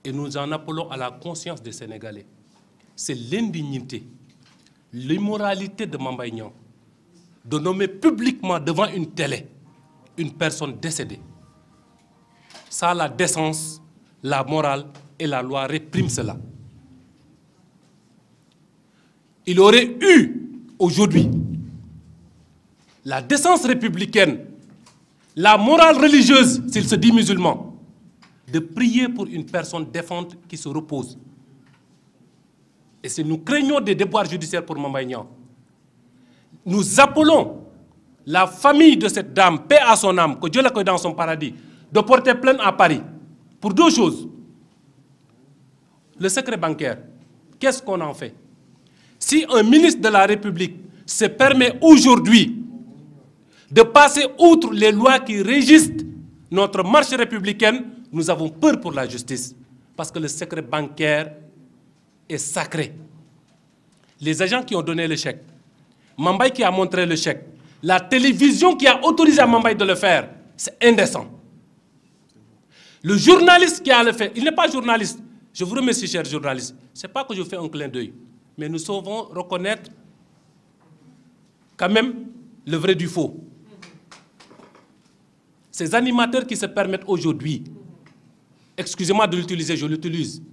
et nous en appelons à la conscience des Sénégalais. C'est l'indignité, l'immoralité de Mame Mbaye Niang de nommer publiquement devant une télé une personne décédée. Ça, la décence, la morale et la loi répriment cela. Il aurait eu aujourd'hui la décence républicaine, la morale religieuse, s'il se dit musulman, de prier pour une personne défunte qui se repose. Et si nous craignons des déboires judiciaires pour Mame Mbaye Niang, nous appelons la famille de cette dame, paix à son âme, que Dieu l'accueille dans son paradis, de porter plainte à Paris pour deux choses. Le secret bancaire, qu'est-ce qu'on en fait? Si un ministre de la République se permet aujourd'hui de passer outre les lois qui régissent notre marche républicaine, nous avons peur pour la justice. Parce que le secret bancaire est sacré. Les agents qui ont donné le chèque, Mame Mbaye qui a montré le chèque, la télévision qui a autorisé à Mame Mbaye de le faire, c'est indécent. Le journaliste qui a le fait, il n'est pas journaliste. Je vous remercie, chers journalistes. Ce n'est pas que je fais un clin d'œil, mais nous saurons reconnaître quand même le vrai du faux. Ces animateurs qui se permettent aujourd'hui, excusez-moi de l'utiliser, je l'utilise.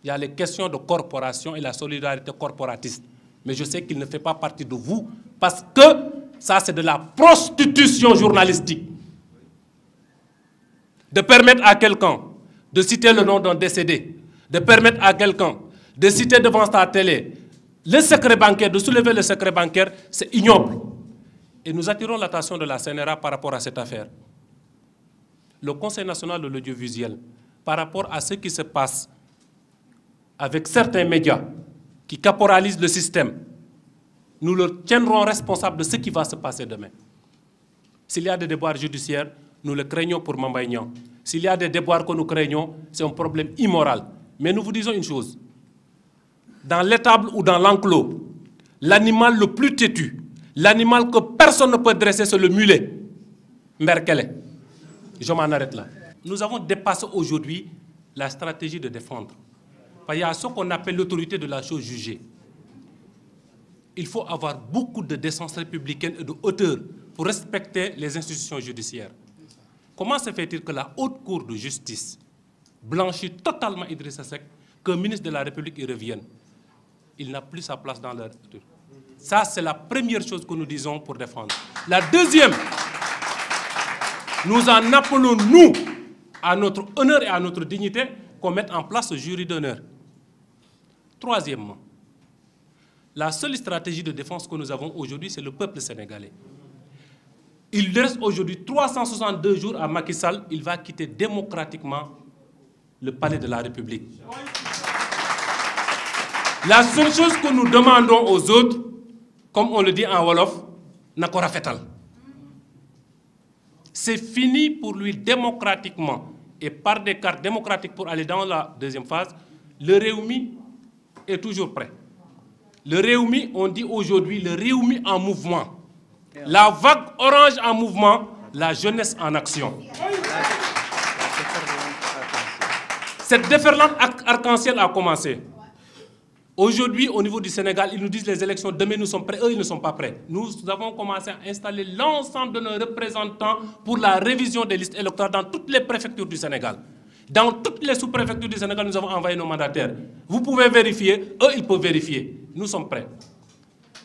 Il y a les questions de corporation et la solidarité corporatiste. Mais je sais qu'il ne fait pas partie de vous parce que ça, c'est de la prostitution journalistique. De permettre à quelqu'un de citer le nom d'un décédé, de permettre à quelqu'un de citer devant sa télé le secret bancaire, de soulever le secret bancaire, c'est ignoble. Et nous attirons l'attention de la CNRA par rapport à cette affaire. Le Conseil national de l'audiovisuel, par rapport à ce qui se passe avec certains médias qui caporalisent le système, nous le tiendrons responsable de ce qui va se passer demain. S'il y a des déboires judiciaires, nous le craignons pour Mame Mbaye Niang. S'il y a des déboires que nous craignons, c'est un problème immoral. Mais nous vous disons une chose. Dans l'étable ou dans l'enclos, l'animal le plus têtu, l'animal que personne ne peut dresser, c'est le mulet. Merkele. Je m'en arrête là. Nous avons dépassé aujourd'hui la stratégie de défendre. Il y a ce qu'on appelle l'autorité de la chose jugée. Il faut avoir beaucoup de décence républicaine et de hauteur pour respecter les institutions judiciaires. Comment se fait-il que la haute cour de justice blanchit totalement Idrissa Seck, qu'un ministre de la République y revienne? Il n'a plus sa place dans leur... Ça, c'est la première chose que nous disons pour défendre. La deuxième, nous en appelons, nous, à notre honneur et à notre dignité, qu'on mette en place ce jury d'honneur. Troisièmement, la seule stratégie de défense que nous avons aujourd'hui, c'est le peuple sénégalais. Il reste aujourd'hui 362 jours à Macky Sall, il va quitter démocratiquement le palais de la République. La seule chose que nous demandons aux autres, comme on le dit en Wolof, nako rafetal. C'est fini pour lui démocratiquement et par des cartes démocratiques pour aller dans la deuxième phase. Le Rewmi est toujours prêt. Le Rewmi, on dit aujourd'hui le Rewmi en mouvement. La vague orange en mouvement, la jeunesse en action. Cette déferlante arc-en-ciel a commencé. Aujourd'hui, au niveau du Sénégal, ils nous disent les élections, demain nous sommes prêts, eux ils ne sont pas prêts. Nous avons commencé à installer l'ensemble de nos représentants pour la révision des listes électorales dans toutes les préfectures du Sénégal. Dans toutes les sous-préfectures du Sénégal, nous avons envoyé nos mandataires. Vous pouvez vérifier, eux ils peuvent vérifier. Nous sommes prêts.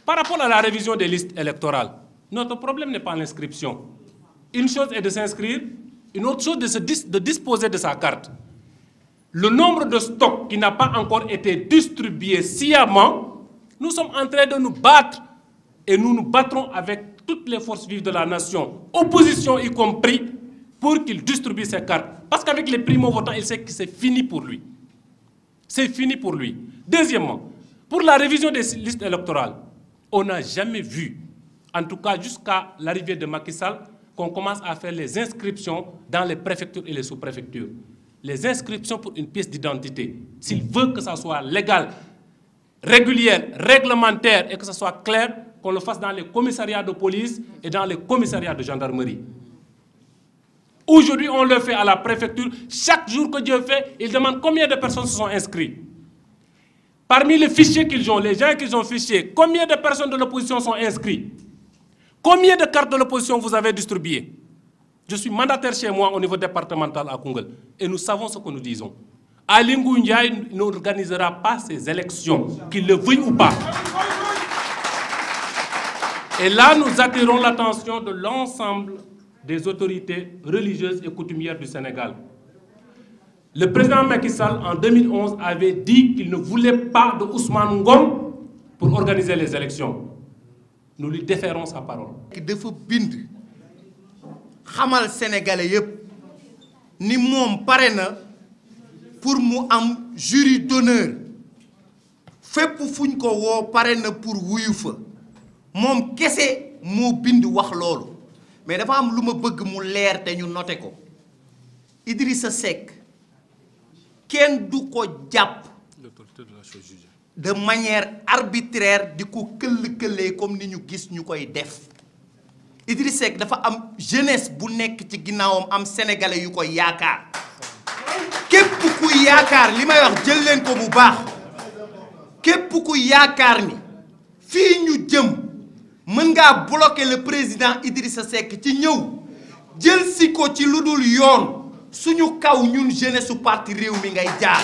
Par rapport à la révision des listes électorales, notre problème n'est pas l'inscription. Une chose est de s'inscrire, une autre chose de disposer de sa carte. Le nombre de stocks qui n'a pas encore été distribué sciemment, nous sommes en train de nous battre et nous nous battrons avec toutes les forces vives de la nation, opposition y compris, pour qu'il distribue ses cartes. Parce qu'avec les primo-votants, il sait que c'est fini pour lui. C'est fini pour lui. Deuxièmement, pour la révision des listes électorales, on n'a jamais vu, en tout cas jusqu'à l'arrivée de Macky Sall, qu'on commence à faire les inscriptions dans les préfectures et les sous-préfectures. Les inscriptions pour une pièce d'identité, s'il veut que ça soit légal, régulière, réglementaire et que ça soit clair, qu'on le fasse dans les commissariats de police et dans les commissariats de gendarmerie. Aujourd'hui, on le fait à la préfecture. Chaque jour que Dieu fait, ils demandent combien de personnes se sont inscrites. Parmi les fichiers qu'ils ont, les gens qu'ils ont fichés, combien de personnes de l'opposition sont inscrites? Combien de cartes de l'opposition vous avez distribuées? Je suis mandataire chez moi au niveau départemental à Koungheul. Et nous savons ce que nous disons. Ali Ngouille Ndiaye n'organisera pas ces élections, qu'il le veuille ou pas. Et là, nous attirons l'attention de l'ensemble des autorités religieuses et coutumières du Sénégal. Le président Macky Sall, en 2011, avait dit qu'il ne voulait pas de Ousmane Ngom pour organiser les élections. Nous lui déférons sa parole. dafa bind xamal sénégalais yépp ni moom pare na pour mu am jury d'honneur fépp fuñ ko woo pare na pour wuyu fa moom kese moo bind wax loolu mais dafa am lu ma bëgg mu leer te ñu noté ko Idrissa Seck kenn du ko jàpp de manière arbitraire di ko këll-këllee comme ni ñu gis ñu koy def Idrissa Seck dafa am jeunesse bu nekk ci ginnaawam am sénégalais yu koy yaakaar képp ku yaakaar li may wax jël leen ko bu baax képp ku yaakaar ni fii ñu jëm mën ngaa bloquer le président Idrissa Seck ci ñëw jël si ko ci lu dul yoon suñu kaw ñun jeunesse su parti réew mi ngay jaar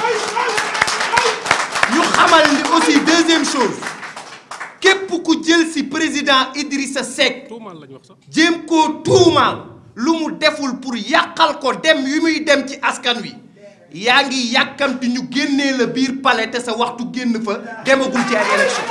ñu xamal ni aussi deuxième chose képp ku jël si président Idrissa Seck jéem koo tuumaal lu mu deful pour yàqal ko dem yu muy dem ci askan wi yaa ngi yàkkamti ñu génnee la biir palais te sa waxtu génn fa demagul ci ay élection